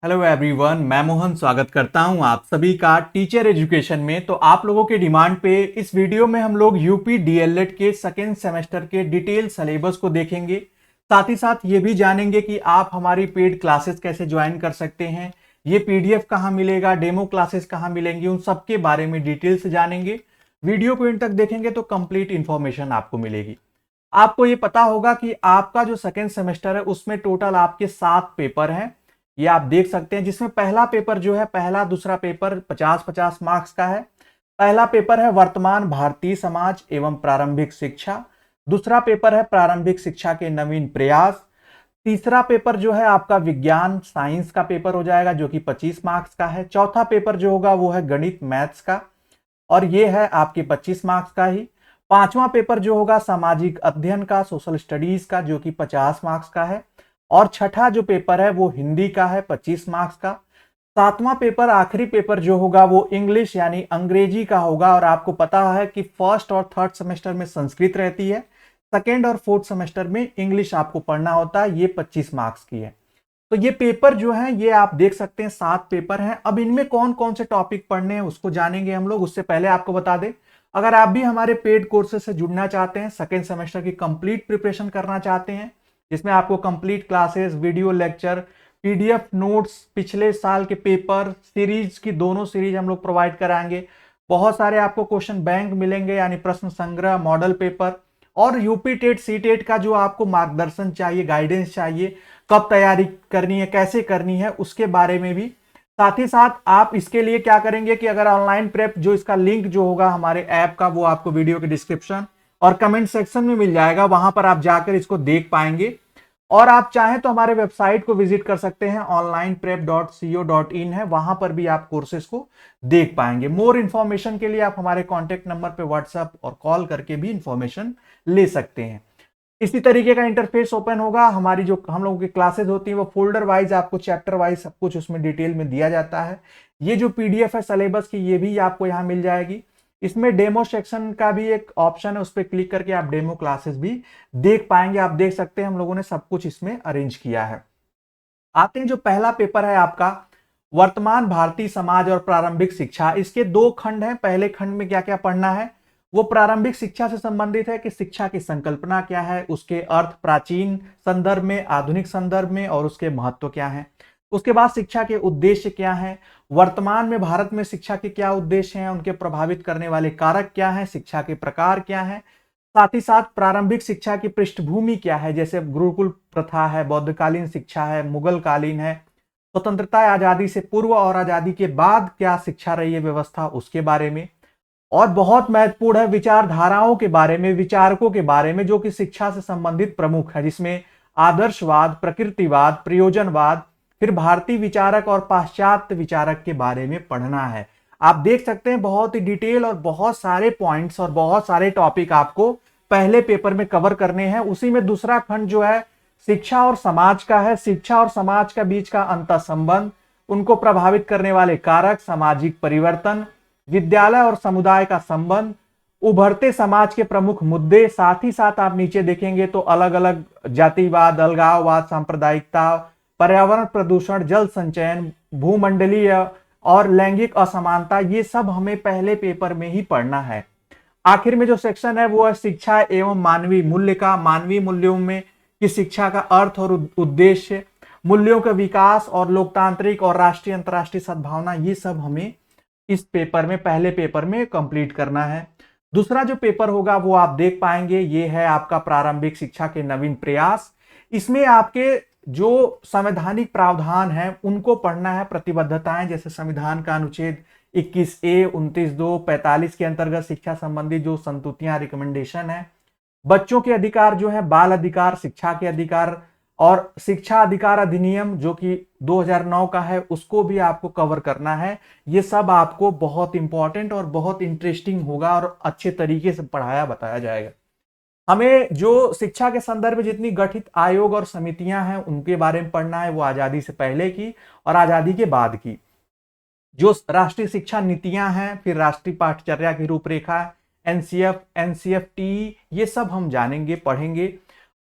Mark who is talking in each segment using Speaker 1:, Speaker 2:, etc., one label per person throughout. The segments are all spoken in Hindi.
Speaker 1: हेलो एवरीवन, मैं मोहन स्वागत करता हूं आप सभी का टीचर एजुकेशन में। तो आप लोगों के डिमांड पे इस वीडियो में हम लोग यूपी डीएलएड के सेकेंड सेमेस्टर के डिटेल सिलेबस को देखेंगे। साथ ही साथ ये भी जानेंगे कि आप हमारी पेड क्लासेस कैसे ज्वाइन कर सकते हैं, ये पीडीएफ कहाँ मिलेगा, डेमो क्लासेस कहाँ मिलेंगी, उन सब के बारे में डिटेल से जानेंगे। वीडियो को इन तक देखेंगे तो कंप्लीट इंफॉर्मेशन आपको मिलेगी। आपको ये पता होगा कि आपका जो सेकेंड सेमेस्टर है उसमें टोटल आपके 7 पेपर हैं, ये आप देख सकते हैं। जिसमें पहला पेपर जो है, पहला दूसरा पेपर 50-50 मार्क्स का है। पहला पेपर है वर्तमान भारतीय समाज एवं प्रारंभिक शिक्षा। दूसरा पेपर है प्रारंभिक शिक्षा के नवीन प्रयास। तीसरा पेपर जो है आपका विज्ञान साइंस का पेपर हो जाएगा, जो कि 25 मार्क्स का है। चौथा पेपर जो होगा वो है गणित मैथ्स का, और ये है आपके 25 मार्क्स का ही। पांचवा पेपर जो होगा सामाजिक अध्ययन का, सोशल स्टडीज का, जो कि 50 मार्क्स का है। और छठा जो पेपर है वो हिंदी का है, 25 मार्क्स का। सातवां पेपर, आखिरी पेपर जो होगा वो इंग्लिश यानी अंग्रेजी का होगा। और आपको पता है कि फर्स्ट और थर्ड सेमेस्टर में संस्कृत रहती है, सेकेंड और फोर्थ सेमेस्टर में इंग्लिश आपको पढ़ना होता है। ये 25 मार्क्स की है। तो ये पेपर जो है ये आप देख सकते हैं, 7 पेपर हैं। अब इनमें कौन कौन से टॉपिक पढ़ने हैं उसको जानेंगे हम लोग। उससे पहले आपको बता दें, अगर आप भी हमारे पेड कोर्सेज से जुड़ना चाहते हैं, सेकेंड सेमेस्टर की कंप्लीट प्रिपरेशन करना चाहते हैं, जिसमें आपको complete classes, video lecture, PDF notes, पिछले साल के पेपर सीरीज की दोनों सीरीज हम लोग प्रोवाइड कराएंगे। बहुत सारे आपको क्वेश्चन बैंक मिलेंगे यानी प्रश्न संग्रह, मॉडल पेपर, और यूपी टेट सी टेट का जो आपको मार्गदर्शन चाहिए, गाइडेंस चाहिए, कब तैयारी करनी है, कैसे करनी है, उसके बारे में भी। साथ ही साथ आप इसके लिए क्या करेंगे कि अगर ऑनलाइन प्रेप, जो इसका लिंक जो होगा हमारे ऐप का, वो आपको वीडियो के डिस्क्रिप्शन और कमेंट सेक्शन में मिल जाएगा, वहां पर आप जाकर इसको देख पाएंगे। और आप चाहें तो हमारे वेबसाइट को विजिट कर सकते हैं, onlineprep.co.in है, वहां पर भी आप कोर्सेज को देख पाएंगे। मोर इन्फॉर्मेशन के लिए आप हमारे कॉन्टेक्ट नंबर पे व्हाट्सएप और कॉल करके भी इंफॉर्मेशन ले सकते हैं। इसी तरीके का इंटरफेस ओपन होगा। हमारी जो हम लोगों की क्लासेस होती हैं वो फोल्डर वाइज, आपको चैप्टर वाइज सब कुछ उसमें डिटेल में दिया जाता है। ये जो पीडीएफ है सिलेबस की, ये भी आपको यहाँ मिल जाएगी। इसमें डेमो सेक्शन का भी एक ऑप्शन है, उस पर क्लिक करके आप डेमो क्लासेस भी देख पाएंगे। आप देख सकते हैं हम लोगों ने सब कुछ इसमें अरेंज किया है। आते हैं, जो पहला पेपर है आपका वर्तमान भारतीय समाज और प्रारंभिक शिक्षा, इसके 2 खंड हैं। पहले खंड में क्या क्या पढ़ना है, वो प्रारंभिक शिक्षा से संबंधित है कि शिक्षा की संकल्पना क्या है, उसके अर्थ प्राचीन संदर्भ में, आधुनिक संदर्भ में, और उसके महत्व क्या है। उसके बाद शिक्षा के उद्देश्य क्या हैं, वर्तमान में भारत में शिक्षा के क्या उद्देश्य हैं, उनके प्रभावित करने वाले कारक क्या हैं, शिक्षा के प्रकार क्या हैं। साथ ही साथ प्रारंभिक शिक्षा की पृष्ठभूमि क्या है, जैसे गुरुकुल प्रथा है, बौद्धकालीन शिक्षा है, मुगल कालीन है, स्वतंत्रता आजादी से पूर्व और आजादी के बाद क्या शिक्षा रही है व्यवस्था, उसके बारे में। और बहुत महत्वपूर्ण है विचारधाराओं के बारे में, विचारकों के बारे में, जो कि शिक्षा से संबंधित प्रमुख है, जिसमें आदर्शवाद, प्रकृतिवाद, प्रयोजनवाद, फिर भारतीय विचारक और पाश्चात्य विचारक के बारे में पढ़ना है। आप देख सकते हैं बहुत ही डिटेल और बहुत सारे पॉइंट्स और बहुत सारे टॉपिक आपको पहले पेपर में कवर करने हैं। उसी में दूसरा खंड जो है शिक्षा और समाज का है। शिक्षा और समाज का बीच का अंतर संबंध, उनको प्रभावित करने वाले कारक, सामाजिक परिवर्तन, विद्यालय और समुदाय का संबंध, उभरते समाज के प्रमुख मुद्दे। साथ ही साथ आप नीचे देखेंगे तो अलग अलग जातिवाद, अलगाववाद, सांप्रदायिकता, पर्यावरण प्रदूषण, जल संचयन, भूमंडलीय और लैंगिक असमानता, ये सब हमें पहले पेपर में ही पढ़ना है। आखिर में जो सेक्शन है वो है शिक्षा एवं मानवीय मूल्य का। मानवीय मूल्यों में कि शिक्षा का अर्थ और उद्देश्य, मूल्यों का विकास और लोकतांत्रिक और राष्ट्रीय अंतर्राष्ट्रीय सद्भावना, ये सब हमें इस पेपर में, पहले पेपर में कंप्लीट करना है। दूसरा जो पेपर होगा वो आप देख पाएंगे, ये है आपका प्रारंभिक शिक्षा के नवीन प्रयास। इसमें आपके जो संवैधानिक प्रावधान हैं उनको पढ़ना है, प्रतिबद्धताएं, जैसे संविधान का अनुच्छेद 21A, 29(2), 45 के अंतर्गत शिक्षा संबंधी जो संतुतियां, रिकमेंडेशन है, बच्चों के अधिकार जो है, बाल अधिकार, शिक्षा के अधिकार, और शिक्षा अधिकार अधिनियम जो कि 2009 का है, उसको भी आपको कवर करना है। ये सब आपको बहुत इंपॉर्टेंट और बहुत इंटरेस्टिंग होगा और अच्छे तरीके से पढ़ाया बताया जाएगा। हमें जो शिक्षा के संदर्भ में जितनी गठित आयोग और समितियां हैं उनके बारे में पढ़ना है, वो आजादी से पहले की और आजादी के बाद की। जो राष्ट्रीय शिक्षा नीतियां हैं, फिर राष्ट्रीय पाठचर्या की रूपरेखा, एनसीएफ, एनसीएफटी, ये सब हम जानेंगे, पढ़ेंगे।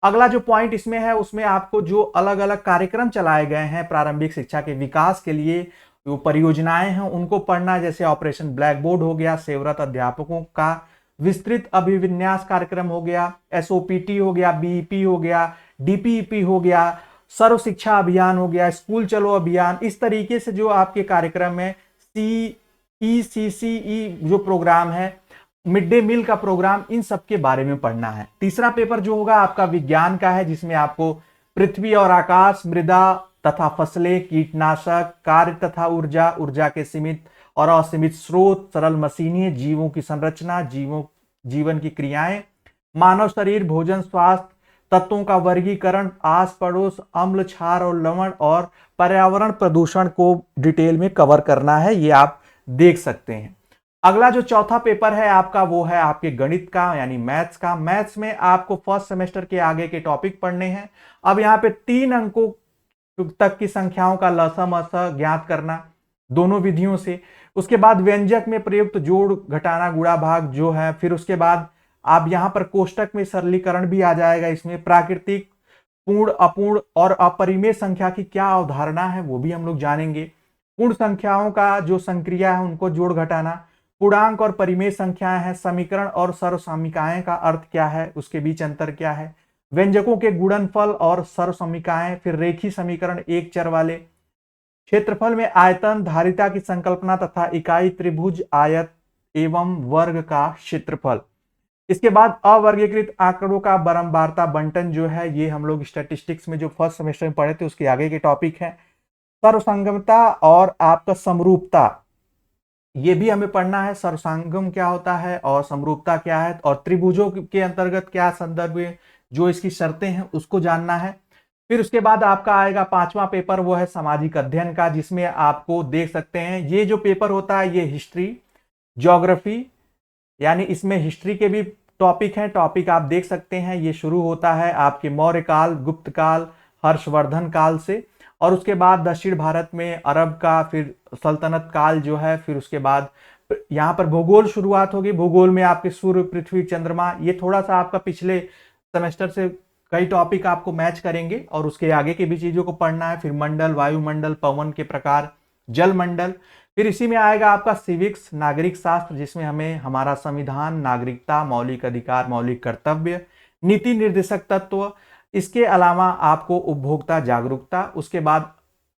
Speaker 1: अगला जो पॉइंट इसमें है उसमें आपको जो अलग अलग कार्यक्रम चलाए गए हैं प्रारंभिक शिक्षा के विकास के लिए, जो परियोजनाएं हैं उनको पढ़ना, जैसे ऑपरेशन ब्लैक बोर्ड हो गया, सेवरत अध्यापकों का विस्तृत अभिविन्यास कार्यक्रम हो गया, एसओपीटी हो गया, बीईपी हो गया, डीपीईपी हो गया, सर्व शिक्षा अभियान हो गया, स्कूल चलो अभियान। इस तरीके से जो आपके कार्यक्रम है, CECCE जो प्रोग्राम है, मिड डे मील का प्रोग्राम, इन सब के बारे में पढ़ना है। तीसरा पेपर जो होगा आपका विज्ञान का है, जिसमें आपको पृथ्वी और आकाश, मृदा तथा फसलें, कीटनाशक, कार्य तथा ऊर्जा, ऊर्जा के सीमित और असीमित स्रोत, सरल मशीनें, जीवों की संरचना, जीवन की क्रियाएं, मानव शरीर, भोजन, स्वास्थ्य, तत्वों का वर्गीकरण, आस पड़ोस, अम्ल, क्षार और लवण, और पर्यावरण प्रदूषण को डिटेल में कवर करना है, ये आप देख सकते हैं। अगला जो चौथा पेपर है आपका वो है आपके गणित का, यानी मैथ्स का। मैथ्स में आपको फर्स्ट सेमेस्टर के आगे के टॉपिक पढ़ने हैं। अब यहाँ पे 3 अंकों तक की संख्याओं का लसम असम ज्ञात करना दोनों विधियों से। उसके बाद व्यंजक में प्रयुक्त जोड़, घटाना, गुणा, भाग जो है। फिर उसके बाद आप यहाँ पर कोष्टक में सरलीकरण भी आ जाएगा। इसमें प्राकृतिक, पूर्ण, अपूर्ण और अपरिमेय संख्या की क्या अवधारणा है वो भी हम लोग जानेंगे। पूर्ण संख्याओं का जो संक्रिया है उनको जोड़ घटाना, पूर्णांक और परिमेय संख्याएं हैं, समीकरण और सर्वसमीकाएं का अर्थ क्या है, उसके बीच अंतर क्या है, व्यंजकों के गुणनफल और सर्वसमीकाएं, फिर रेखीय समीकरण एक चर वाले, क्षेत्रफल में आयतन, धारिता की संकल्पना तथा इकाई, त्रिभुज, आयत एवं वर्ग का क्षेत्रफल। इसके बाद अवर्गीकृत आंकड़ों का बारंबारता बंटन जो है, ये हम लोग स्टैटिस्टिक्स में जो फर्स्ट सेमेस्टर में पढ़े थे उसके आगे के टॉपिक है। सर्वसंगमता और आपका समरूपता, ये भी हमें पढ़ना है। सर्वसंगम क्या होता है और समरूपता क्या है, और त्रिभुजों के अंतर्गत क्या संदर्भ है, जो इसकी शर्तें हैं उसको जानना है। फिर उसके बाद आपका आएगा 5वां पेपर, वो है सामाजिक अध्ययन का, जिसमें आपको देख सकते हैं ये जो पेपर होता है ये हिस्ट्री, ज्योग्राफी, यानी इसमें हिस्ट्री के भी टॉपिक हैं। टॉपिक आप देख सकते हैं, ये शुरू होता है आपके मौर्य काल, गुप्त काल, हर्षवर्धन काल से, और उसके बाद दक्षिण भारत में अरब का, फिर सल्तनत काल जो है, फिर उसके बाद यहाँ पर भूगोल शुरुआत होगी। भूगोल में आपके सूर्य, पृथ्वी, चंद्रमा, ये थोड़ा सा आपका पिछले सेमेस्टर से कई टॉपिक आपको मैच करेंगे और उसके आगे की भी चीजों को पढ़ना है। फिर मंडल, वायुमंडल, पवन के प्रकार, जल मंडल। फिर इसी में आएगा आपका सिविक्स, नागरिक शास्त्र, जिसमें हमें हमारा संविधान, नागरिकता, मौलिक अधिकार, मौलिक कर्तव्य, नीति निर्देशक तत्व, इसके अलावा आपको उपभोक्ता जागरूकता। उसके बाद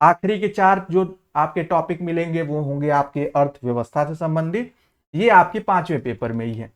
Speaker 1: आखिरी के 4 जो आपके टॉपिक मिलेंगे वो होंगे आपके अर्थव्यवस्था से संबंधित। ये आपके 5वें पेपर में ही है।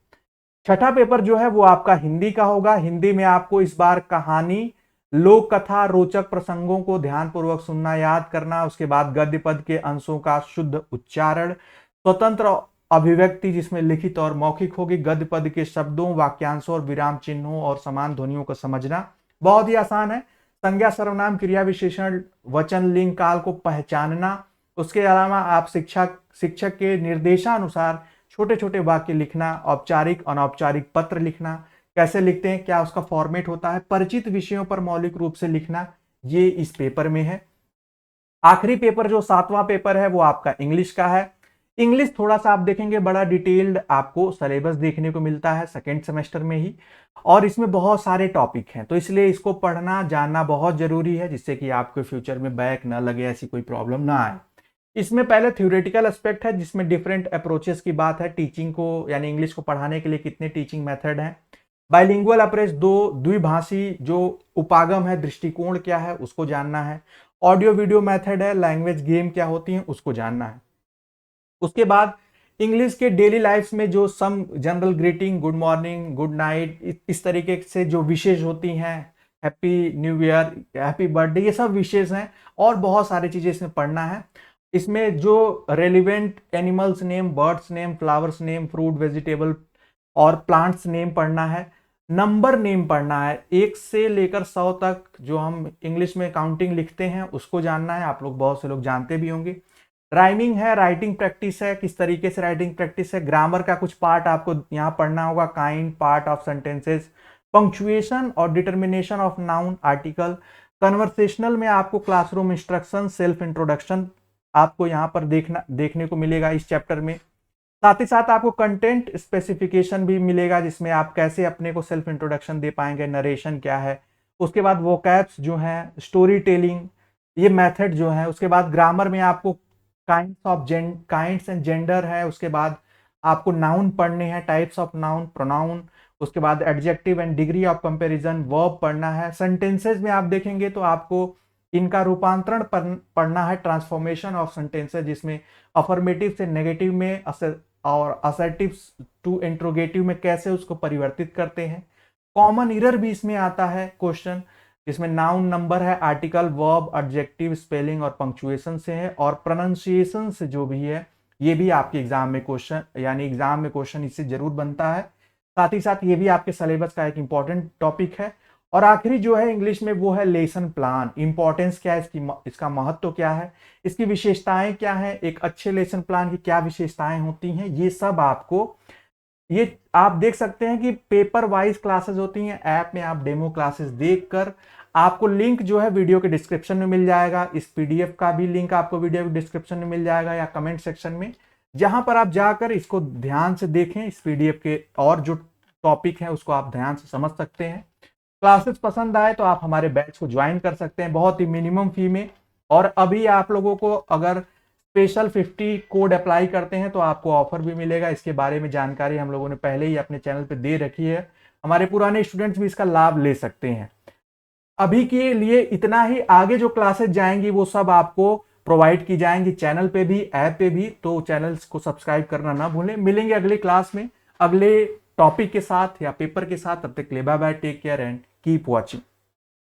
Speaker 1: छठा पेपर जो है वो आपका हिंदी का होगा। हिंदी में आपको इस बार कहानी, लोक कथा, रोचक प्रसंगों को ध्यानपूर्वक सुनना, याद करना। उसके बाद गद्य पद के अंशों का शुद्ध उच्चारण, स्वतंत्र अभिव्यक्ति जिसमें लिखित और मौखिक होगी, गद्य पद के शब्दों, वाक्यांशों और विराम चिन्हों और समान ध्वनियों को समझना। बहुत ही आसान है। संज्ञा, सर्वनाम, क्रिया विशेषण, वचन, लिंग, काल को पहचानना। उसके अलावा आप शिक्षक के निर्देशानुसार छोटे छोटे वाक्य लिखना, औपचारिक अनौपचारिक पत्र लिखना, कैसे लिखते हैं, क्या उसका फॉर्मेट होता है, परिचित विषयों पर मौलिक रूप से लिखना, ये इस पेपर में है। आखिरी पेपर जो 7वां पेपर है वो आपका इंग्लिश का है। इंग्लिश थोड़ा सा आप देखेंगे बड़ा डिटेल्ड आपको सिलेबस देखने को मिलता है सेकेंड सेमेस्टर में ही, और इसमें बहुत सारे टॉपिक हैं, तो इसलिए इसको पढ़ना जानना बहुत जरूरी है, जिससे कि आपके फ्यूचर में बैक ना लगे, ऐसी कोई प्रॉब्लम ना आए। इसमें पहले थ्योरेटिकल एस्पेक्ट है, जिसमें डिफरेंट अप्रोचेस की बात है टीचिंग को, यानी इंग्लिश को पढ़ाने के लिए कितने टीचिंग मेथड हैं। बाइलिंगुअल अप्रोच, द्विभाषी जो उपागम है, दृष्टिकोण क्या है उसको जानना है। ऑडियो वीडियो मेथड है, लैंग्वेज गेम क्या होती है उसको जानना है। उसके बाद इंग्लिश के डेली लाइफ में जो some general greeting, good morning, good night, इस तरीके से जो विशेष होती हैं, happy new year, happy birthday, ये सब विशेष हैं, और बहुत सारी चीजें इसमें पढ़ना है। इसमें जो relevant animals name, birds name, flowers name, fruit, vegetable और प्लांट्स नेम पढ़ना है। नंबर नेम पढ़ना है, 1 से लेकर 100 तक जो हम इंग्लिश में काउंटिंग लिखते हैं उसको जानना है। आप लोग बहुत से लोग जानते भी होंगे। राइमिंग है, राइटिंग प्रैक्टिस है, किस तरीके से राइटिंग प्रैक्टिस है। ग्रामर का कुछ पार्ट आपको यहाँ पढ़ना होगा, kind, part of sentences, punctuation और determination of noun, article. Conversational में आपको क्लासरूम इंस्ट्रक्शन, सेल्फ इंट्रोडक्शन आपको यहाँ पर देखने को मिलेगा इस चैप्टर में। साथ ही साथ आपको कंटेंट स्पेसिफिकेशन भी मिलेगा, जिसमें आप कैसे अपने को सेल्फ इंट्रोडक्शन दे पाएंगे, नरेशन क्या है, उसके बाद वोकैब्स जो हैं, स्टोरी टेलिंग, ये मेथड जो है। उसके बाद ग्रामर में आपको काइंड्स एंड जेंडर है। उसके बाद आपको नाउन पढ़ने हैं, टाइप्स ऑफ नाउन, प्रोनाउन। उसके बाद adjective and degree of comparison, verb पढ़ना है। सेंटेंसेस में आप देखेंगे तो आपको इनका रूपांतरण पढ़ना है, ट्रांसफॉर्मेशन ऑफ सेंटेंसेस, जिसमें अफर्मेटिव से नेगेटिव में और असर्टिव टू इंट्रोगेटिव में कैसे उसको परिवर्तित करते हैं। कॉमन इरर भी इसमें आता है क्वेश्चन, जिसमें नाउन, नंबर है, आर्टिकल, वर्ब, एडजेक्टिव, स्पेलिंग और पंक्चुएशन से है, और प्रोनाउंसिएशन से जो भी है ये भी आपके एग्जाम में क्वेश्चन, यानी एग्जाम में क्वेश्चन इससे जरूर बनता है। साथ ही साथ ये भी आपके सिलेबस का एक इंपॉर्टेंट टॉपिक है। और आखिरी जो है इंग्लिश में वो है लेसन प्लान। इंपॉर्टेंस क्या है इसकी, इसका महत्व क्या है, इसकी विशेषताएं क्या है, एक अच्छे लेसन प्लान की क्या विशेषताएं होती हैं, ये सब आपको, ये आप देख सकते हैं कि पेपर वाइज क्लासेस होती हैं। ऐप में आप डेमो क्लासेस देखकर, आपको लिंक जो है वीडियो के डिस्क्रिप्शन में मिल जाएगा। इस पीडीएफ का भी लिंक आपको वीडियो के डिस्क्रिप्शन में मिल जाएगा या कमेंट सेक्शन में, जहां पर आप जाकर इसको ध्यान से देखें। इस पीडीएफ के और जो टॉपिक है उसको आप ध्यान से समझ सकते हैं। क्लासेस पसंद आए तो आप हमारे बैच को ज्वाइन कर सकते हैं बहुत ही मिनिमम फी में। और अभी आप लोगों को अगर स्पेशल 50 कोड अप्लाई करते हैं तो आपको ऑफर भी मिलेगा। इसके बारे में जानकारी हम लोगों ने पहले ही अपने चैनल पे दे रखी है, हमारे पुराने स्टूडेंट्स भी इसका लाभ ले सकते हैं। अभी के लिए इतना ही, आगे जो क्लासेस जाएंगी वो सब आपको प्रोवाइड की जाएंगी चैनल पे भी, ऐप पे भी, तो चैनल्स को सब्सक्राइब करना ना भूलें। मिलेंगे अगली क्लास में अगले टॉपिक के साथ या पेपर के साथ। तब तक के लिए bye bye, take care and keep watching.